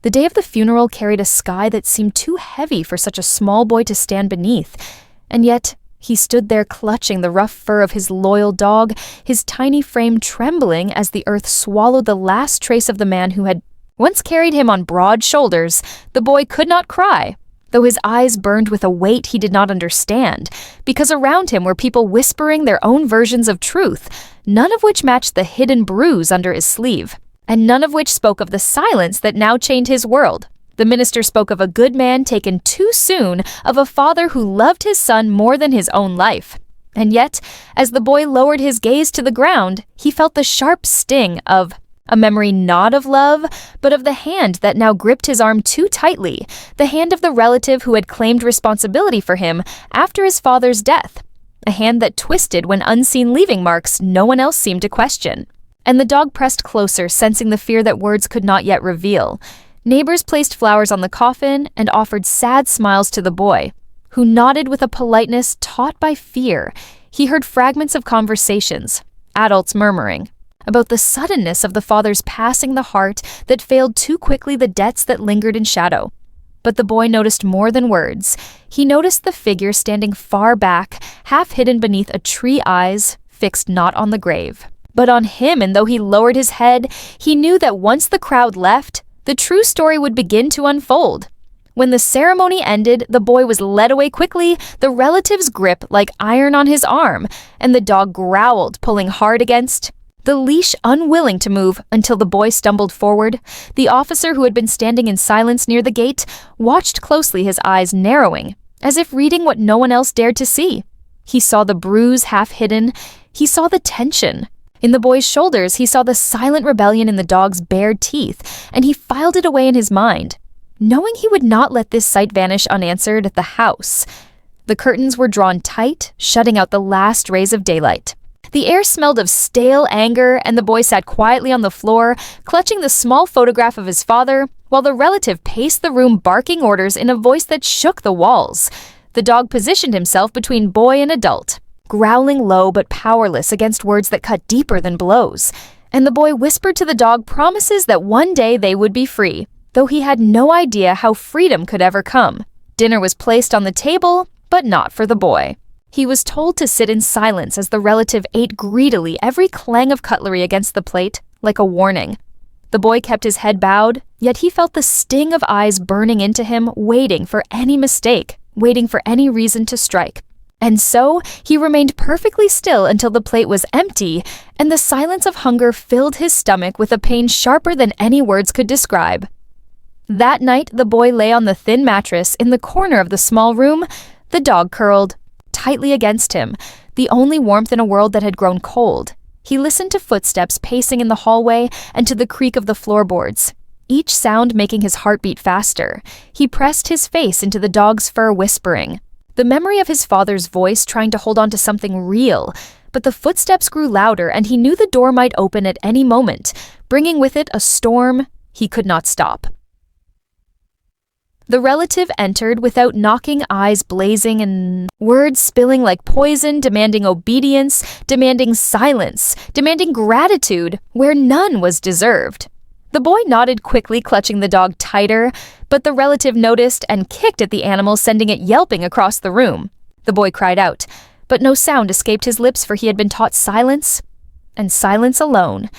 The day of the funeral carried a sky that seemed too heavy for such a small boy to stand beneath, and yet he stood there clutching the rough fur of his loyal dog, his tiny frame trembling as the earth swallowed the last trace of the man who had once carried him on broad shoulders. The boy could not cry, though his eyes burned with a weight he did not understand, because around him were people whispering their own versions of truth, none of which matched the hidden bruise under his sleeve, and none of which spoke of the silence that now chained his world. The minister spoke of a good man taken too soon, of a father who loved his son more than his own life. And yet, as the boy lowered his gaze to the ground, he felt the sharp sting of a memory not of love, but of the hand that now gripped his arm too tightly, the hand of the relative who had claimed responsibility for him after his father's death, a hand that twisted when unseen leaving marks no one else seemed to question. And the dog pressed closer, sensing the fear that words could not yet reveal. Neighbors placed flowers on the coffin and offered sad smiles to the boy, who nodded with a politeness taught by fear. He heard fragments of conversations, adults murmuring, about the suddenness of the father's passing, the heart that failed too quickly, the debts that lingered in shadow. But the boy noticed more than words. He noticed the figure standing far back, half hidden beneath a tree, eyes fixed not on the grave, but on him, and though he lowered his head, he knew that once the crowd left, the true story would begin to unfold. When the ceremony ended, the boy was led away quickly, the relative's grip like iron on his arm, and the dog growled, pulling hard against the leash, unwilling to move until the boy stumbled forward. The officer, who had been standing in silence near the gate, watched closely, his eyes narrowing, as if reading what no one else dared to see. He saw the bruise half hidden. He saw the tension in the boy's shoulders. He saw the silent rebellion in the dog's bared teeth, and he filed it away in his mind, knowing he would not let this sight vanish unanswered at the house. The curtains were drawn tight, shutting out the last rays of daylight. The air smelled of stale anger, and the boy sat quietly on the floor, clutching the small photograph of his father, while the relative paced the room, barking orders in a voice that shook the walls. The dog positioned himself between boy and adult, growling low but powerless against words that cut deeper than blows. And the boy whispered to the dog promises that one day they would be free, though he had no idea how freedom could ever come. Dinner was placed on the table, but not for the boy. He was told to sit in silence as the relative ate greedily, every clang of cutlery against the plate like a warning. The boy kept his head bowed, yet he felt the sting of eyes burning into him, waiting for any mistake, waiting for any reason to strike. And so he remained perfectly still until the plate was empty, and the silence of hunger filled his stomach with a pain sharper than any words could describe. That night, the boy lay on the thin mattress in the corner of the small room, the dog curled tightly against him, the only warmth in a world that had grown cold. He listened to footsteps pacing in the hallway and to the creak of the floorboards, each sound making his heart beat faster. He pressed his face into the dog's fur, whispering, the memory of his father's voice trying to hold on to something real. But the footsteps grew louder, and he knew the door might open at any moment, bringing with it a storm he could not stop. The relative entered without knocking, eyes blazing and words spilling like poison, demanding obedience, demanding silence, demanding gratitude where none was deserved. The boy nodded quickly, clutching the dog tighter, but the relative noticed and kicked at the animal, sending it yelping across the room. The boy cried out, but no sound escaped his lips, for he had been taught silence, and silence alone.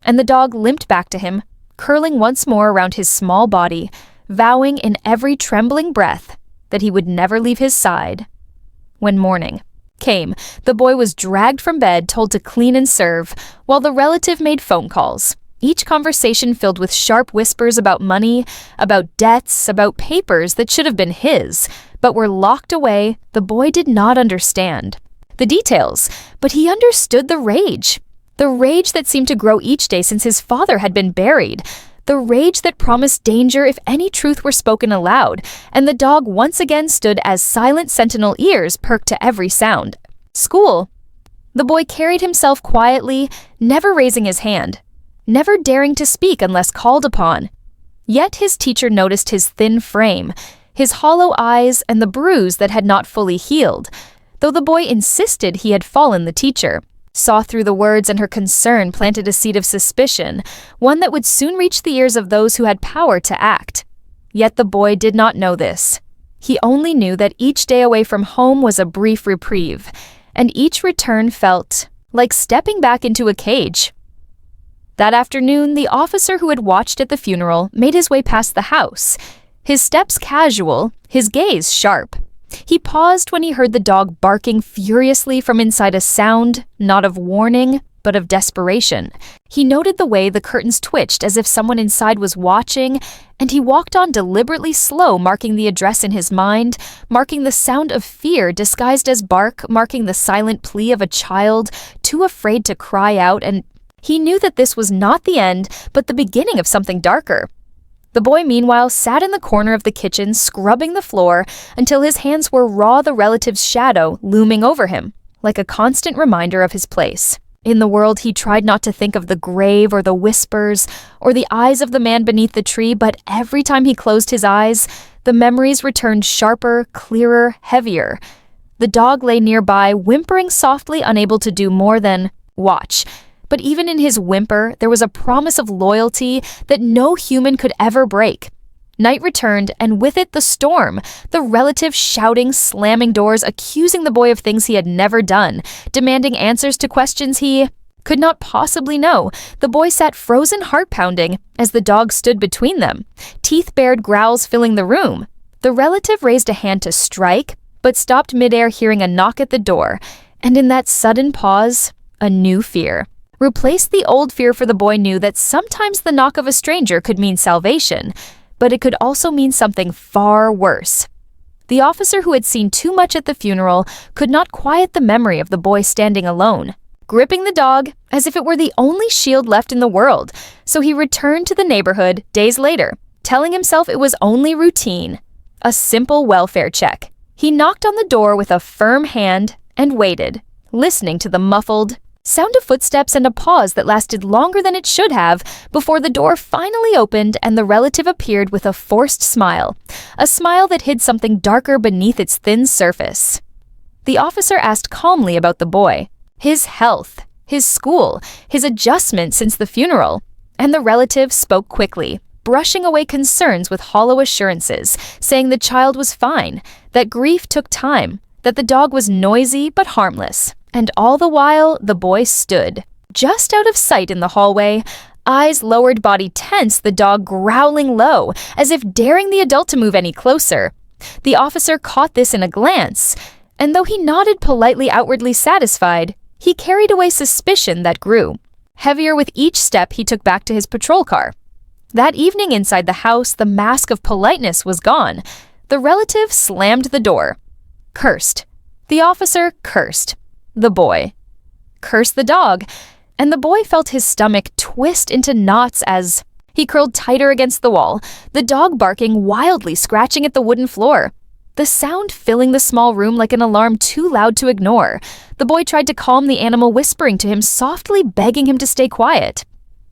And the dog limped back to him, curling once more around his small body, vowing in every trembling breath that he would never leave his side. When morning came, the boy was dragged from bed, told to clean and serve, while the relative made phone calls, each conversation filled with sharp whispers about money, about debts, about papers that should have been his, but were locked away. The boy did not understand the details, but he understood the rage that seemed to grow each day since his father had been buried, the rage that promised danger if any truth were spoken aloud, and the dog once again stood as silent sentinel, ears perked to every sound. School. The boy carried himself quietly, never raising his hand, never daring to speak unless called upon. Yet his teacher noticed his thin frame, his hollow eyes, and the bruise that had not fully healed. Though the boy insisted he had fallen, the teacher saw through the words, and her concern planted a seed of suspicion, one that would soon reach the ears of those who had power to act. Yet the boy did not know this. He only knew that each day away from home was a brief reprieve, and each return felt like stepping back into a cage. That afternoon, the officer who had watched at the funeral made his way past the house, his steps casual, his gaze sharp. He paused when he heard the dog barking furiously from inside, a sound not of warning, but of desperation. He noted the way the curtains twitched as if someone inside was watching, and he walked on deliberately slow, marking the address in his mind, marking the sound of fear disguised as bark, marking the silent plea of a child too afraid to cry out, and he knew that this was not the end, but the beginning of something darker. The boy, meanwhile, sat in the corner of the kitchen, scrubbing the floor until his hands were raw, the relative's shadow looming over him, like a constant reminder of his place. In the world, he tried not to think of the grave or the whispers or the eyes of the man beneath the tree, but every time he closed his eyes, the memories returned sharper, clearer, heavier. The dog lay nearby, whimpering softly, unable to do more than watch. But even in his whimper, there was a promise of loyalty that no human could ever break. Night returned, and with it the storm, the relative shouting, slamming doors, accusing the boy of things he had never done, demanding answers to questions he could not possibly know. The boy sat frozen, heart pounding, as the dog stood between them, teeth-bared growls filling the room. The relative raised a hand to strike, but stopped midair, hearing a knock at the door, and in that sudden pause, a new fear replaced the old fear, for the boy knew that sometimes the knock of a stranger could mean salvation, but it could also mean something far worse. The officer who had seen too much at the funeral could not quiet the memory of the boy standing alone, gripping the dog as if it were the only shield left in the world, so he returned to the neighborhood days later, telling himself it was only routine, a simple welfare check. He knocked on the door with a firm hand and waited, listening to the muffled sound of footsteps and a pause that lasted longer than it should have before the door finally opened and the relative appeared with a forced smile, a smile that hid something darker beneath its thin surface. The officer asked calmly about the boy, his health, his school, his adjustment since the funeral, and the relative spoke quickly, brushing away concerns with hollow assurances, saying the child was fine, that grief took time, that the dog was noisy but harmless. And all the while, the boy stood, just out of sight in the hallway, eyes lowered, body tense, the dog growling low, as if daring the adult to move any closer. The officer caught this in a glance, and though he nodded politely, outwardly satisfied, he carried away suspicion that grew, heavier with each step he took back to his patrol car. That evening inside the house, the mask of politeness was gone. The relative slammed the door. Cursed. The officer cursed. The boy cursed the dog, and the boy felt his stomach twist into knots as he curled tighter against the wall, the dog barking wildly, scratching at the wooden floor, the sound filling the small room like an alarm too loud to ignore. The boy tried to calm the animal, whispering to him softly, begging him to stay quiet.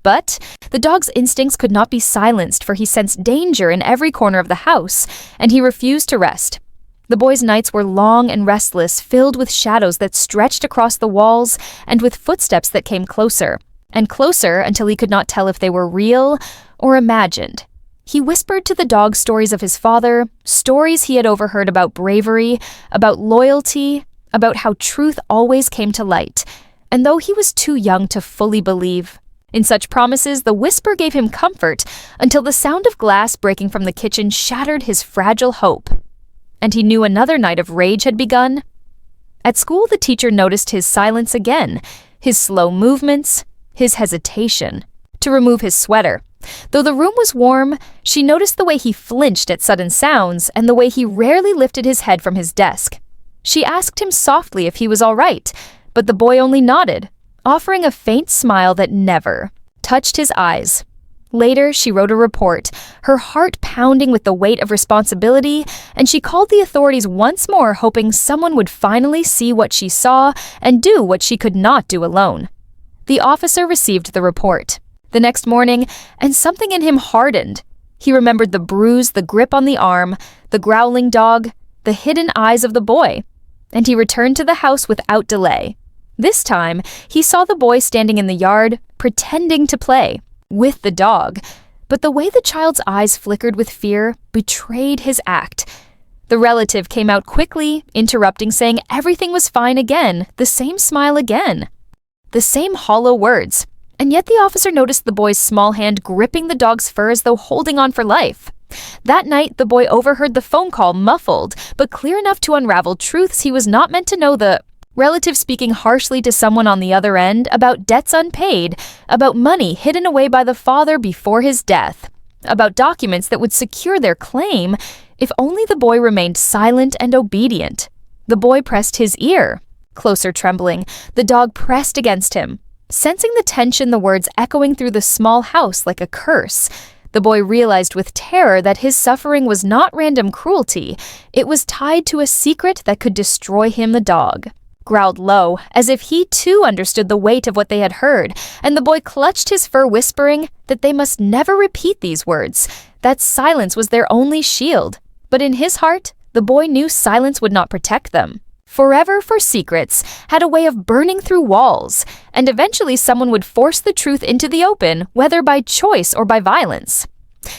But the dog's instincts could not be silenced, for he sensed danger in every corner of the house, and he refused to rest. The boy's nights were long and restless, filled with shadows that stretched across the walls and with footsteps that came closer and closer until he could not tell if they were real or imagined. He whispered to the dog stories of his father, stories he had overheard about bravery, about loyalty, about how truth always came to light. And though he was too young to fully believe in such promises, the whisper gave him comfort until the sound of glass breaking from the kitchen shattered his fragile hope. And he knew another night of rage had begun. At school, the teacher noticed his silence again, his slow movements, his hesitation to remove his sweater. Though the room was warm, she noticed the way he flinched at sudden sounds and the way he rarely lifted his head from his desk. She asked him softly if he was all right, but the boy only nodded, offering a faint smile that never touched his eyes. Later, she wrote a report, her heart pounding with the weight of responsibility, and she called the authorities once more, hoping someone would finally see what she saw and do what she could not do alone. The officer received the report the next morning, and something in him hardened. He remembered the bruise, the grip on the arm, the growling dog, the hidden eyes of the boy, and he returned to the house without delay. This time, he saw the boy standing in the yard, pretending to play with the dog. But the way the child's eyes flickered with fear betrayed his act. The relative came out quickly, interrupting, saying everything was fine again, the same smile again. The same hollow words. And yet the officer noticed the boy's small hand gripping the dog's fur as though holding on for life. That night, the boy overheard the phone call, muffled, but clear enough to unravel truths he was not meant to know. The relative speaking harshly to someone on the other end about debts unpaid, about money hidden away by the father before his death, about documents that would secure their claim if only the boy remained silent and obedient. The boy pressed his ear. Closer trembling, the dog pressed against him. Sensing the tension, the words echoing through the small house like a curse, the boy realized with terror that his suffering was not random cruelty. It was tied to a secret that could destroy him. The dog growled low, as if he too understood the weight of what they had heard, and the boy clutched his fur, whispering that they must never repeat these words, that silence was their only shield. But in his heart, the boy knew silence would not protect them. Forever for secrets had a way of burning through walls, and eventually someone would force the truth into the open, whether by choice or by violence.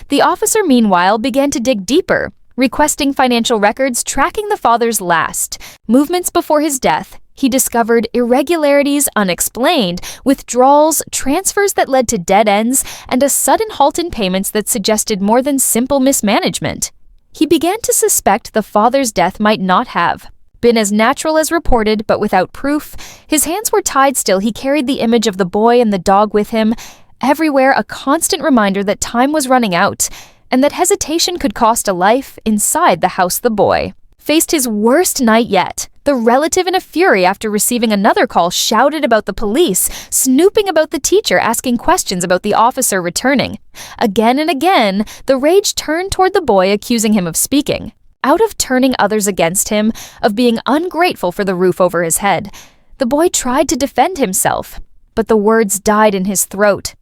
The officer, meanwhile, began to dig deeper, requesting financial records tracking the father's last movements before his death. He discovered irregularities unexplained, withdrawals, transfers that led to dead ends, and a sudden halt in payments that suggested more than simple mismanagement. He began to suspect the father's death might not have been as natural as reported, but without proof. His hands were tied still. He carried the image of the boy and the dog with him, everywhere a constant reminder that time was running out, and that hesitation could cost a life. Inside the house, the boy faced his worst night yet. The relative, in a fury after receiving another call, shouted about the police, snooping about the teacher, asking questions about the officer returning. Again and again, the rage turned toward the boy, accusing him of speaking out of turning others against him, of being ungrateful for the roof over his head. The boy tried to defend himself, but the words died in his throat,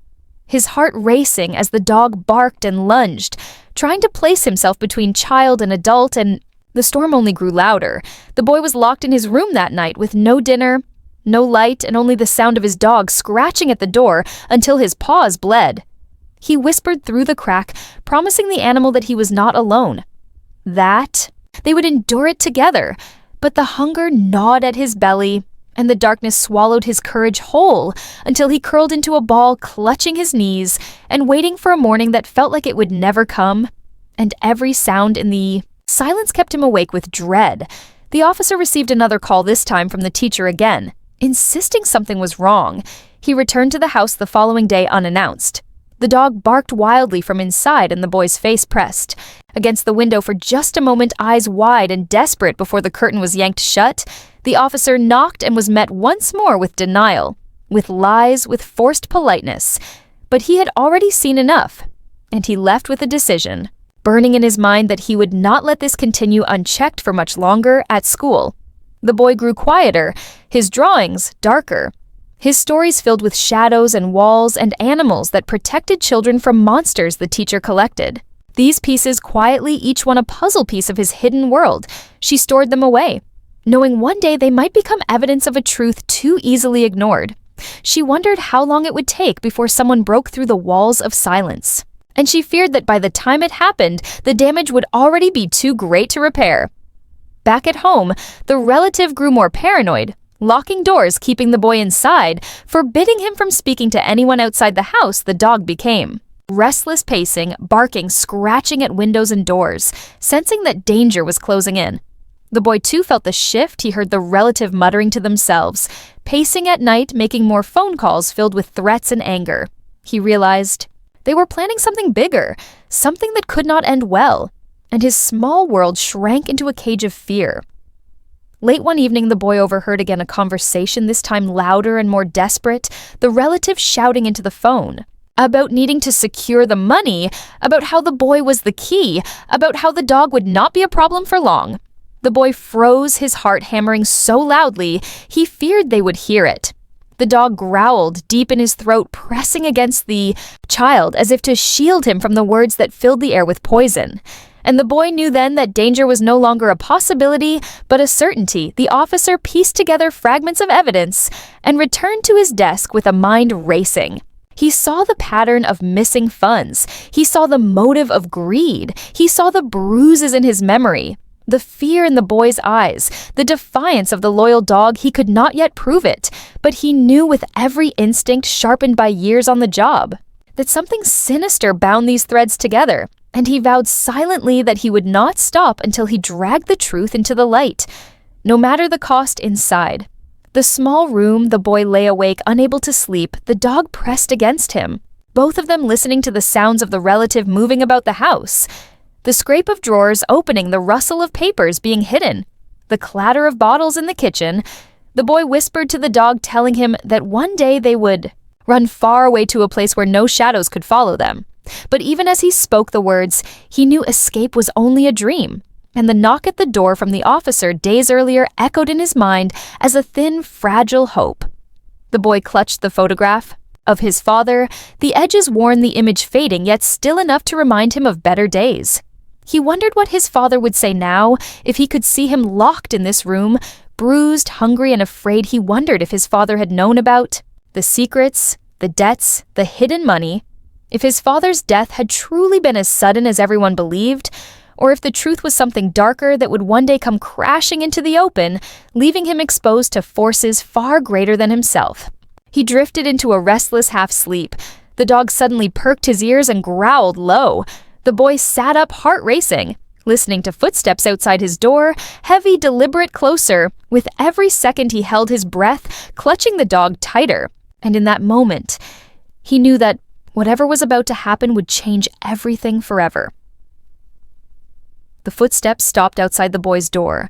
his heart racing as the dog barked and lunged, trying to place himself between child and adult, and the storm only grew louder. The boy was locked in his room that night with no dinner, no light, and only the sound of his dog scratching at the door until his paws bled. He whispered through the crack, promising the animal that he was not alone, that they would endure it together. But the hunger gnawed at his belly, and the darkness swallowed his courage whole until he curled into a ball, clutching his knees and waiting for a morning that felt like it would never come. And every sound in the silence kept him awake with dread. The officer received another call, this time from the teacher again, insisting something was wrong. He returned to the house the following day unannounced. The dog barked wildly from inside, and the boy's face pressed against the window for just a moment, eyes wide and desperate before the curtain was yanked shut. The officer knocked and was met once more with denial, with lies, with forced politeness. But he had already seen enough, and he left with a decision, burning in his mind that he would not let this continue unchecked for much longer at school. The boy grew quieter, his drawings darker, his stories filled with shadows and walls and animals that protected children from monsters the teacher collected. These pieces, quietly, each one a puzzle piece of his hidden world. She stored them away, knowing one day they might become evidence of a truth too easily ignored. She wondered how long it would take before someone broke through the walls of silence. And she feared that by the time it happened, the damage would already be too great to repair. Back at home, the relative grew more paranoid, locking doors, keeping the boy inside, forbidding him from speaking to anyone outside the house. The dog became restless, pacing, barking, scratching at windows and doors, sensing that danger was closing in. The boy too felt the shift. He heard the relative muttering to themselves, pacing at night, making more phone calls filled with threats and anger. He realized they were planning something bigger, something that could not end well, and his small world shrank into a cage of fear. Late one evening, the boy overheard again a conversation, this time louder and more desperate, the relative shouting into the phone about needing to secure the money, about how the boy was the key, about how the dog would not be a problem for long. The boy froze, his heart hammering so loudly he feared they would hear it. The dog growled deep in his throat, pressing against the child as if to shield him from the words that filled the air with poison. And the boy knew then that danger was no longer a possibility, but a certainty. The officer pieced together fragments of evidence and returned to his desk with a mind racing. He saw the pattern of missing funds. He saw the motive of greed. He saw the bruises in his memory, the fear in the boy's eyes, the defiance of the loyal dog. He could not yet prove it, but he knew with every instinct sharpened by years on the job that something sinister bound these threads together, and he vowed silently that he would not stop until he dragged the truth into the light, no matter the cost inside. The small room the boy lay awake, unable to sleep, the dog pressed against him, both of them listening to the sounds of the relative moving about the house. The scrape of drawers opening, the rustle of papers being hidden, the clatter of bottles in the kitchen. The boy whispered to the dog, telling him that one day they would run far away to a place where no shadows could follow them. But even as he spoke the words, he knew escape was only a dream, and the knock at the door from the officer days earlier echoed in his mind as a thin, fragile hope. The boy clutched the photograph of his father, the edges worn, the image fading, yet still enough to remind him of better days. He wondered what his father would say now if he could see him locked in this room, bruised, hungry, and afraid. He wondered if his father had known about the secrets, the debts, the hidden money, if his father's death had truly been as sudden as everyone believed, or if the truth was something darker that would one day come crashing into the open, leaving him exposed to forces far greater than himself. He drifted into a restless half-sleep. The dog suddenly perked his ears and growled low. The boy sat up, heart racing, listening to footsteps outside his door, heavy, deliberate, closer. With every second he held his breath, clutching the dog tighter. And in that moment, he knew that whatever was about to happen would change everything forever. The footsteps stopped outside the boy's door,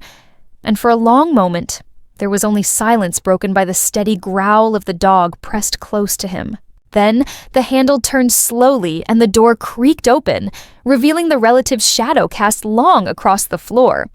and for a long moment, there was only silence broken by the steady growl of the dog pressed close to him. Then, the handle turned slowly and the door creaked open, revealing the relative's shadow cast long across the floor.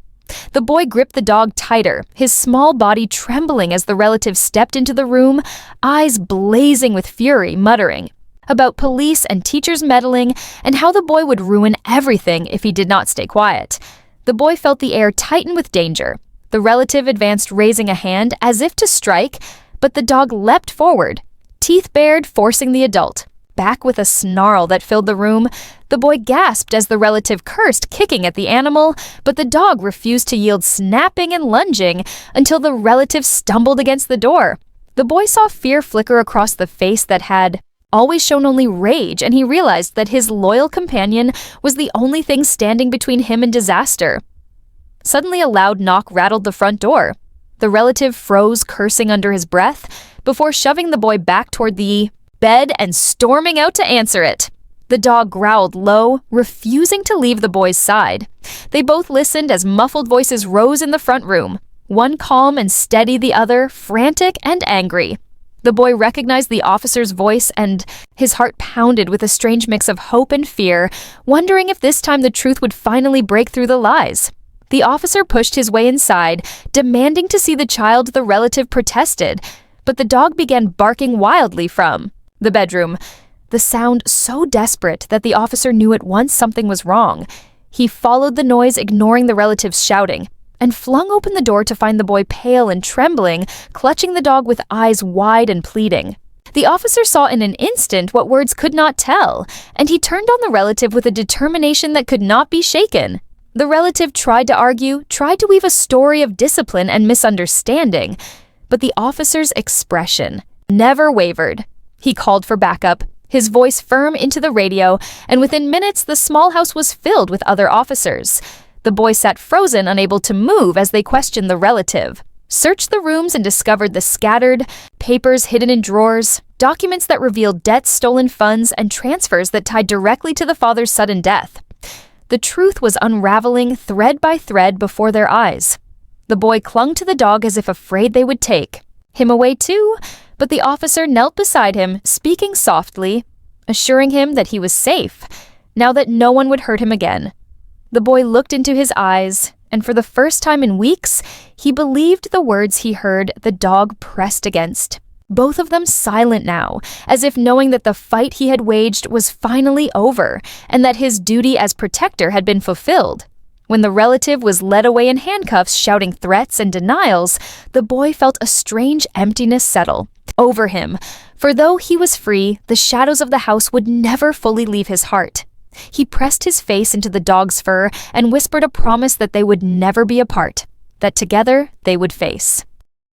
The boy gripped the dog tighter, his small body trembling as the relative stepped into the room, eyes blazing with fury, muttering about police and teachers meddling and how the boy would ruin everything if he did not stay quiet. The boy felt the air tighten with danger. The relative advanced, raising a hand as if to strike, but the dog leapt forward, teeth bared, forcing the adult back with a snarl that filled the room. The boy gasped as the relative cursed, kicking at the animal, but the dog refused to yield, snapping and lunging until the relative stumbled against the door. The boy saw fear flicker across the face that had always shown only rage, and he realized that his loyal companion was the only thing standing between him and disaster. Suddenly, a loud knock rattled the front door. The relative froze, cursing under his breath, before shoving the boy back toward the bed and storming out to answer it. The dog growled low, refusing to leave the boy's side. They both listened as muffled voices rose in the front room, one calm and steady, the other frantic and angry. The boy recognized the officer's voice, and his heart pounded with a strange mix of hope and fear, wondering if this time the truth would finally break through the lies. The officer pushed his way inside, demanding to see the child. The relative protested, but the dog began barking wildly from the bedroom, the sound so desperate that the officer knew at once something was wrong. He followed the noise, ignoring the relative's shouting, and flung open the door to find the boy pale and trembling, clutching the dog with eyes wide and pleading. The officer saw in an instant what words could not tell, and he turned on the relative with a determination that could not be shaken. The relative tried to argue, tried to weave a story of discipline and misunderstanding, but the officer's expression never wavered. He called for backup, his voice firm into the radio, and within minutes the small house was filled with other officers. The boy sat frozen, unable to move as they questioned the relative, searched the rooms and discovered the scattered papers hidden in drawers, documents that revealed debts, stolen funds, and transfers that tied directly to the father's sudden death. The truth was unraveling thread by thread before their eyes. The boy clung to the dog as if afraid they would take him away too, but the officer knelt beside him, speaking softly, assuring him that he was safe, now that no one would hurt him again. The boy looked into his eyes, and for the first time in weeks, he believed the words he heard the dog pressed against. Both of them silent now, as if knowing that the fight he had waged was finally over, and that his duty as protector had been fulfilled. When the relative was led away in handcuffs, shouting threats and denials, the boy felt a strange emptiness settle over him, for though he was free, the shadows of the house would never fully leave his heart. He pressed his face into the dog's fur and whispered a promise that they would never be apart, that together they would face.